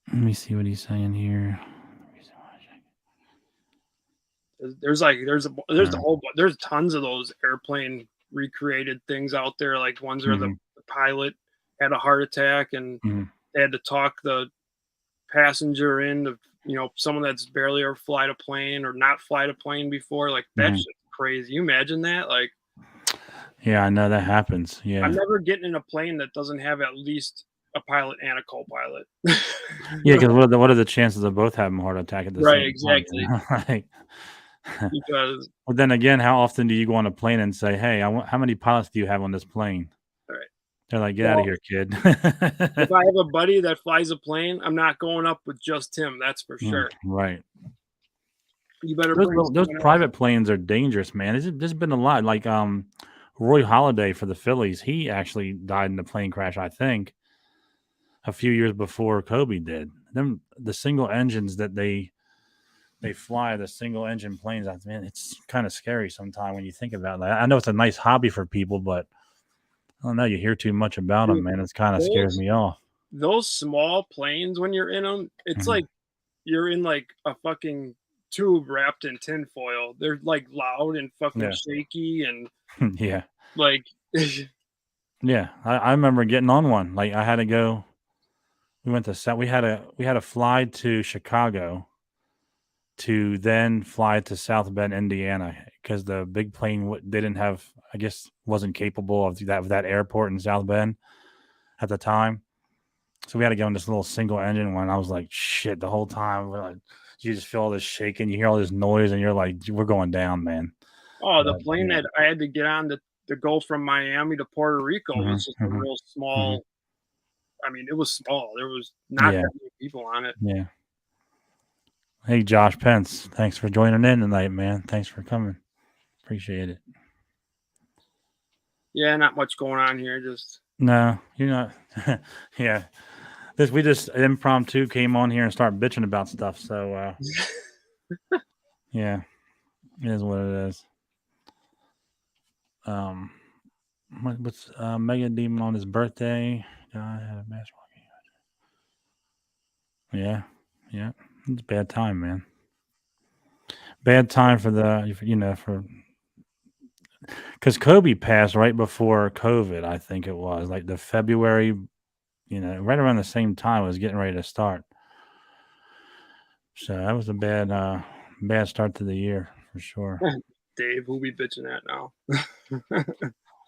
let me see what he's saying here. There's tons of those airplane recreated things out there, like ones where the pilot had a heart attack and they had to talk the passenger into, someone that's barely ever flight a plane or not flight a plane before. Like that's just crazy. You imagine that? Like, yeah, I know that happens. Yeah, I'm never getting in a plane that doesn't have at least a pilot and a co-pilot. yeah, because what are the chances of both having a heart attack at the Right, same exactly. time? Because But then again, how often do you go on a plane and say, "Hey, how many pilots do you have on this plane?" right. They're like, "Get out of here, kid." If I have a buddy that flies a plane, I'm not going up with just him. That's for sure. Right. You better bring Those private planes are dangerous, man. There's been a lot. Like Roy Halladay for the Phillies, he actually died in a plane crash, I think, a few years before Kobe did. The single engines that they fly, the single engine planes, man, it's kind of scary sometimes when you think about that. I know it's a nice hobby for people, but I don't know. You hear too much about them, man. It kind of scares me off. Those small planes, when you're in them, it's like you're in like a fucking tube wrapped in tinfoil. They're like loud and fucking shaky and yeah. like yeah. I remember getting on one. Like I had to go. We went to we had a fly to Chicago to then fly to South Bend, Indiana, because the big plane they didn't have, I guess, wasn't capable of that airport in South Bend at the time. So we had to go in this little single engine one. I was like, shit, the whole time. You just feel all this shaking, you hear all this noise, and you're like, we're going down, man. Oh, the plane that I had to get on to go from Miami to Puerto Rico was just a real small. I mean, it was small. There was not that many people on it. Yeah. Hey, Josh Pence, thanks for joining in tonight, man. Thanks for coming. Appreciate it. Yeah, not much going on here. Just no, you're not. yeah, we just impromptu came on here and started bitching about stuff. So yeah, it is what it is. What's Mega Demon on his birthday? I had a basketball game. Yeah, it's a bad time, man. Bad time for because Kobe passed right before COVID. I think it was like the February, right around the same time it was getting ready to start. So that was a bad start to the year for sure. Dave, who we bitching at now?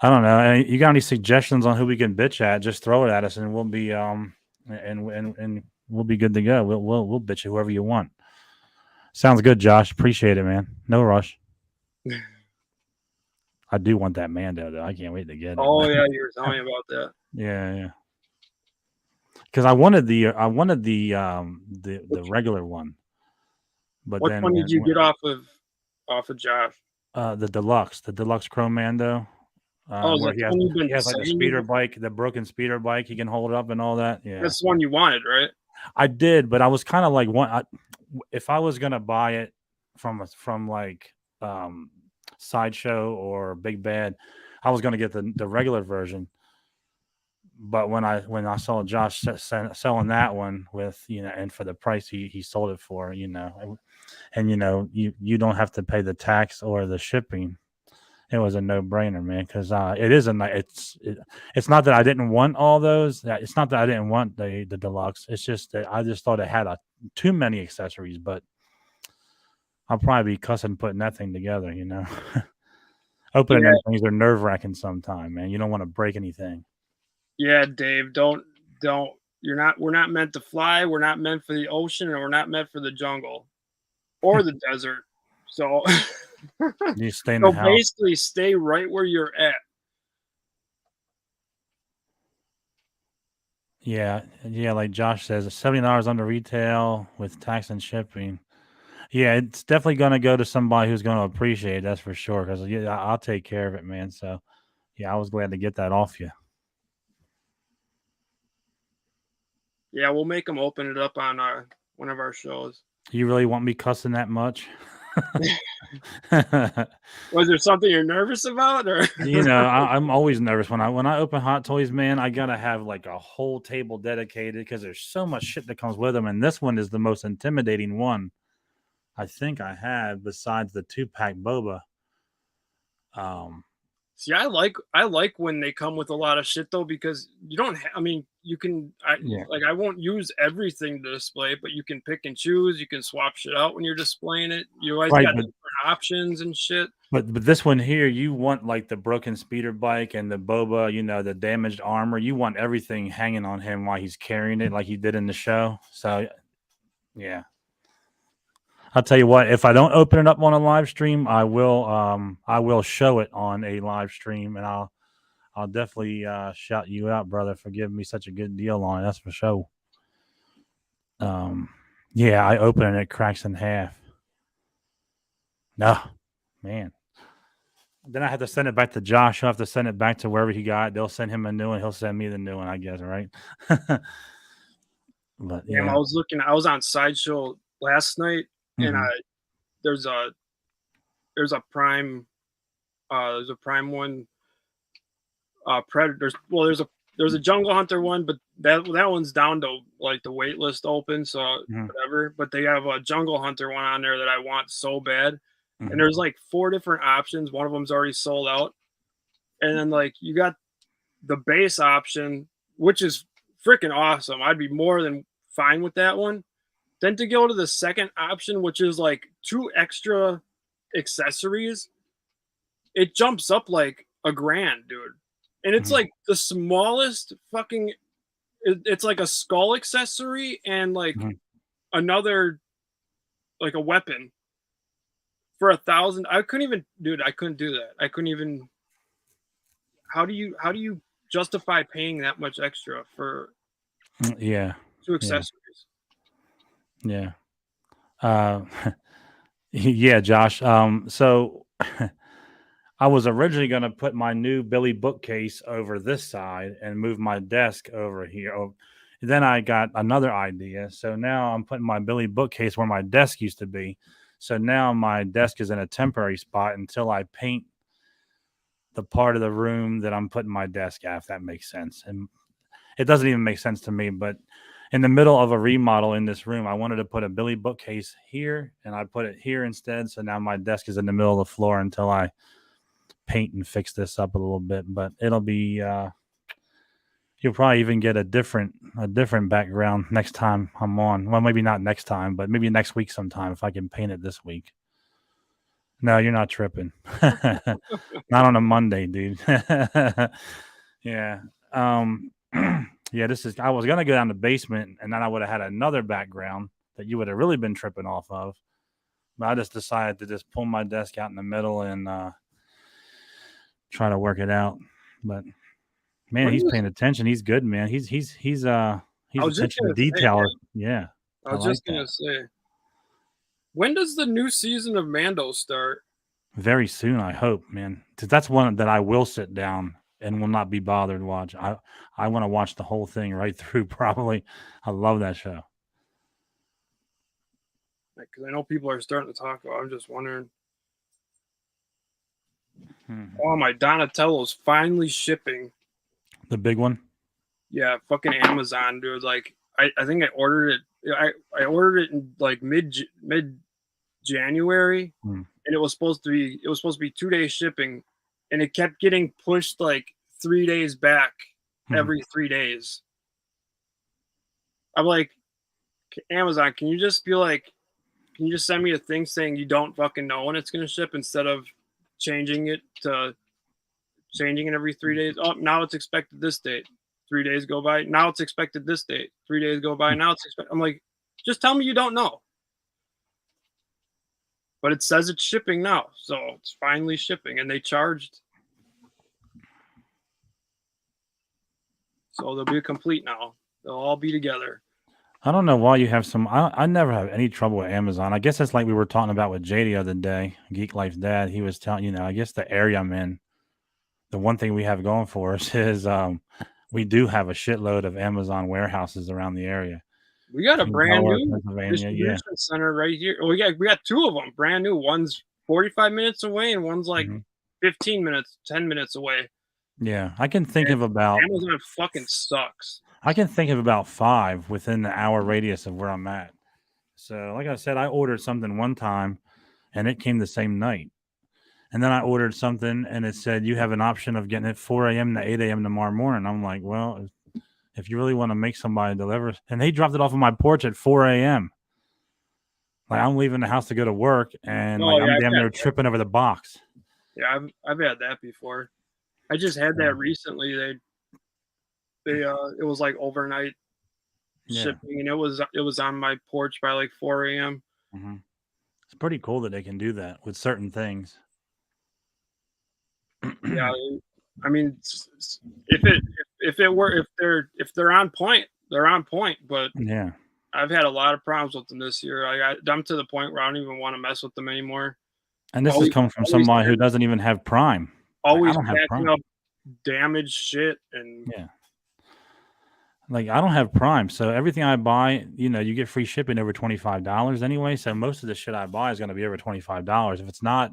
I don't know. You got any suggestions on who we can bitch at? Just throw it at us, and we'll be and we'll be good to go. We'll bitch at whoever you want. Sounds good, Josh. Appreciate it, man. No rush. I do want that Mando though. I can't wait to get it. Oh yeah, you were telling me about that. Yeah. Because I wanted the regular one. But what one did you get off of Josh? The deluxe Chrome Mando. Where he has like the speeder bike, the broken speeder bike. He can hold it up and all that. Yeah, that's the one you wanted, right? I did, but I was kind of like, if I was gonna buy it from like Sideshow or Big Bad, I was gonna get the regular version. but when I saw Josh selling that one with, and for the price he sold it for, and you don't have to pay the tax or the shipping. It was a no brainer, man, because it is it's not that I didn't want all those. It's not that I didn't want the deluxe. It's just that I just thought it had too many accessories. But I'll probably be cussing putting that thing together. Opening Yeah. them things are nerve wracking sometime, man. You don't want to break anything. Yeah, Dave, don't. We're not meant to fly. We're not meant for the ocean, and we're not meant for the jungle or the desert. So, You stay in so the house. basically, stay right where you're at. Yeah, like Josh says, $70 under retail with tax and shipping. Yeah, it's definitely going to go to somebody who's going to appreciate it, that's for sure. Because I'll take care of it, man. So, yeah, I was glad to get that off you. Yeah, we'll make them open it up on one of our shows. You really want me cussing that much? Was there something you're nervous about, or I'm always nervous when I open Hot Toys, man. I gotta have like a whole table dedicated because there's so much shit that comes with them, and this one is the most intimidating one I think I have besides the 2-pack boba. See, I like when they come with a lot of shit though, because you don't. I mean, you can. Yeah. Like I won't use everything to display, but you can pick and choose. You can swap shit out when you're displaying it. You always Right, got different options and shit. But this one here, you want like the broken speeder bike and the boba, the damaged armor. You want everything hanging on him while he's carrying it, like he did in the show. So, yeah. I'll tell you what. If I don't open it up on a live stream, I will show it on a live stream, and I'll definitely shout you out, brother, for giving me such a good deal on it. That's for sure. Yeah, I open it and it cracks in half. No, man. Then I have to send it back to Josh. He'll have to send it back to wherever he got it. They'll send him a new one. He'll send me the new one, I guess, right? But Damn, yeah. I was on Sideshow last night, and there's a prime one. Predators. Well, there's a Jungle Hunter one, but that one's down to like the wait list open, so whatever. But they have a Jungle Hunter one on there that I want so bad, and there's like 4 different options. One of them's already sold out, and then like you got the base option, which is freaking awesome. I'd be more than fine with that one. Then to go to the second option, which is like 2 extra accessories, it jumps up like $1,000, dude. And it's like the smallest fucking. It's like a skull accessory and like another, like a weapon for $1,000. I couldn't even, dude. I couldn't do that. I couldn't even. How do you justify paying that much extra for? 2 accessories. Yeah. Yeah, Josh. So. I was originally going to put my new Billy bookcase over this side and move my desk over here. Then I got another idea. So now I'm putting my Billy bookcase where my desk used to be. So now my desk is in a temporary spot until I paint the part of the room that I'm putting my desk at, if that makes sense. And it doesn't even make sense to me, but in the middle of a remodel in this room, I wanted to put a Billy bookcase here, and I put it here instead. So now my desk is in the middle of the floor until I paint and fix this up a little bit. But it'll be you'll probably even get a different background next time I'm on. Well, maybe not next time, but maybe next week sometime if I can paint it this week. No, you're not tripping. Not on a Monday, dude. Yeah. Yeah, I was gonna go down the basement and then I would have had another background that you would have really been tripping off of. But I just decided to just pull my desk out in the middle and try to work it out. But man, he's paying attention. He's good, man. He's attention to detail. Yeah. I was just gonna say, when does the new season of Mando start? Very soon, I hope, man. Because that's one that I will sit down and will not be bothered to watch. I want to watch the whole thing right through, probably. I love that show. Because I know people are starting to talk about it. I'm just wondering. Oh, my Donatello's finally shipping. The big one? Yeah, fucking Amazon, dude. Like, I think I ordered it. I ordered it in like mid January, Hmm. and it was supposed to be 2 day shipping, and it kept getting pushed like 3 days back every 3 days. I'm like, Amazon, can you just be like, can you just send me a thing saying you don't fucking know when it's gonna ship instead of changing it every 3 days? Oh, now it's expected this date. 3 days go by. Now it's expected this date. 3 days go by. Now it's expected. I'm like, just tell me you don't know. But it says it's shipping now, so it's finally shipping, and they charged. So they'll be complete now. They'll all be together. I don't know why you have some. I never have any trouble with Amazon. I guess it's like we were talking about with Jay the other day, Geek Life's dad. He was telling, I guess the area I'm in, the one thing we have going for us is we do have a shitload of Amazon warehouses around the area. We got a In brand Delaware, new Pennsylvania, distribution center right here. We got two of them, brand new. One's 45 minutes away, and one's like 15 minutes, 10 minutes away. Yeah, I can think of about Amazon fucking sucks. I can think of about 5 within the hour radius of where I'm at. So, like I said, I ordered something one time, and it came the same night. And then I ordered something, and it said you have an option of getting it 4 a.m. to 8 a.m. tomorrow morning. I'm like, well, if you really want to make somebody deliver, and they dropped it off on my porch at 4 a.m. Like I'm leaving the house to go to work, and Oh, like I'm yeah, damn near tripping over the box. Yeah, I've had that before. I just had that recently. It was like overnight shipping, and it was on my porch by like 4 a.m. It's pretty cool that they can do that with certain things. Yeah, I mean, if they're on point, they're on point. But Yeah. I've had a lot of problems with them this year. I'm to the point where I don't even want to mess with them anymore. And this is coming from somebody who doesn't even have Prime. Always I don't have packing Prime. up damaged shit, and Yeah. Like I don't have Prime, so everything I buy, you get free shipping over $25 anyway. So most of the shit I buy is going to be over $25. If it's not,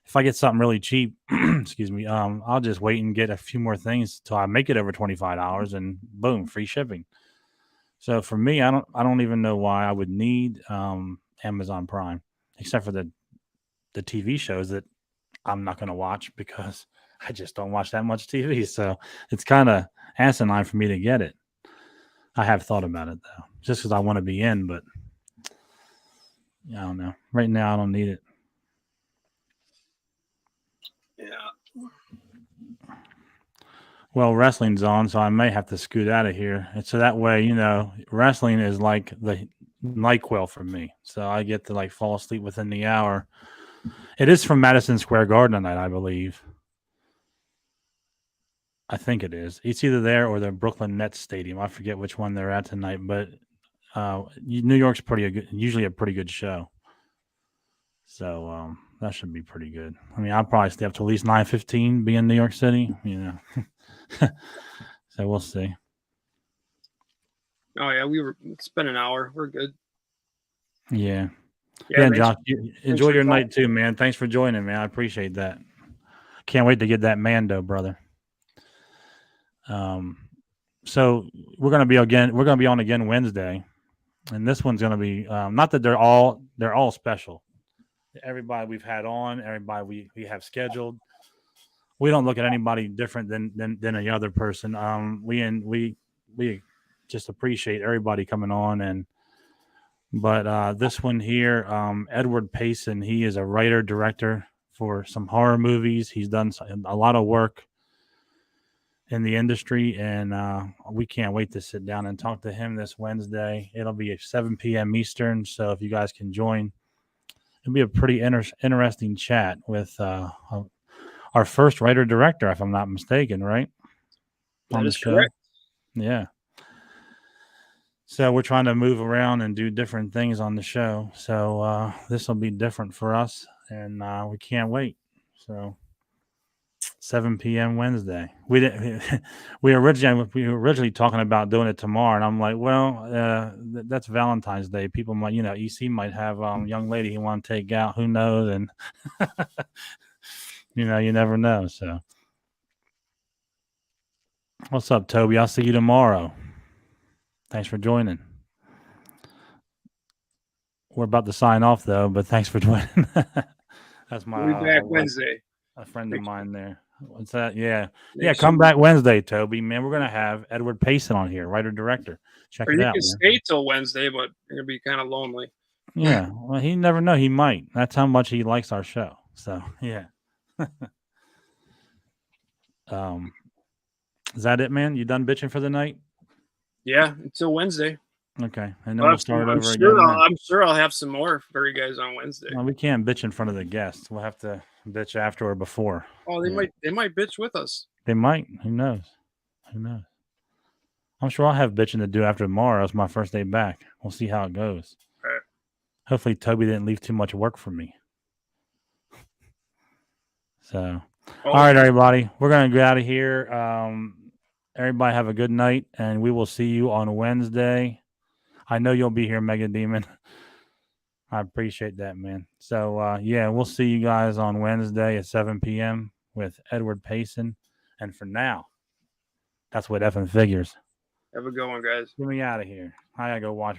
if I get something really cheap, excuse me, I'll just wait and get a few more things till I make it over $25, and boom, free shipping. So for me, I don't even know why I would need Amazon Prime, except for the TV shows that I'm not going to watch because I just don't watch that much TV. So it's kind of asinine for me to get it. I have thought about it though, just because I want to be in, but I don't know. Right now, I don't need it. yeah. Well, wrestling's on, so I may have to scoot out of here. And so that way, wrestling is like the NyQuil for me. So I get to like fall asleep within the hour. It is from Madison Square Garden tonight, I believe. I think it is. It's either there or the Brooklyn Nets Stadium. I forget which one they're at tonight, but New York's usually a pretty good show. So that should be pretty good. I mean, I'll probably stay up to at least 9:15, be in New York City, So we'll see. Oh yeah, it's been an hour. We're good. Yeah, Josh, enjoy your night too, man. Thanks for joining, man. I appreciate that. Can't wait to get that Mando, brother. So we're gonna be on again Wednesday, and this one's gonna be not that they're all special. Everybody we've had on, everybody we have scheduled. We don't look at anybody different than any other person. We just appreciate everybody coming on, but this one here, Edward Payson, he is a writer director for some horror movies. He's done a lot of work in the industry, and we can't wait to sit down and talk to him this Wednesday. It'll be at 7 p.m. Eastern, so if you guys can join, it'll be a pretty interesting chat with our first writer-director, if I'm not mistaken, right? That is correct. Yeah. So we're trying to move around and do different things on the show. So this will be different for us, and we can't wait. So 7 p.m. Wednesday. We were originally talking about doing it tomorrow, and I'm like, well, that's Valentine's Day. People might, EC might have young lady he want to take out. Who knows? And you never know. So What's up, Toby? I'll see you tomorrow. Thanks for joining. We're about to sign off though, but thanks for joining. That's my We'll be back Wednesday. a friend of mine there. What's that? Yeah. Make Yeah, sure- come back Wednesday, Toby. Man, we're gonna have Edward Payson on here, writer director. Check Or it you out, can man. stay till Wednesday, but you're gonna be kind of lonely. Yeah. Well, he never know. He might. That's how much he likes our show. So yeah. Is that it, man? You done bitching for the night? Yeah, until Wednesday. Okay. And then I'll we'll have some- start I'm over sure again. then. I'm sure I'll have some more for you guys on Wednesday. Well, we can't bitch in front of the guests. We'll have to bitch after or before. Oh, they yeah. might bitch with us. They might. Who knows? Who knows? I'm sure I'll have bitching to do after tomorrow. It's my first day back. We'll see how it goes. Right. Hopefully Toby didn't leave too much work for me. So, all right, everybody. We're going to get out of here. Everybody have a good night, and we will see you on Wednesday. I know you'll be here, Mega Demon. I appreciate that, man. So, yeah, we'll see you guys on Wednesday at 7 p.m. with Edward Payson. And for now, that's what effing figures. Have a good one, guys. Get me out of here. I got to go watch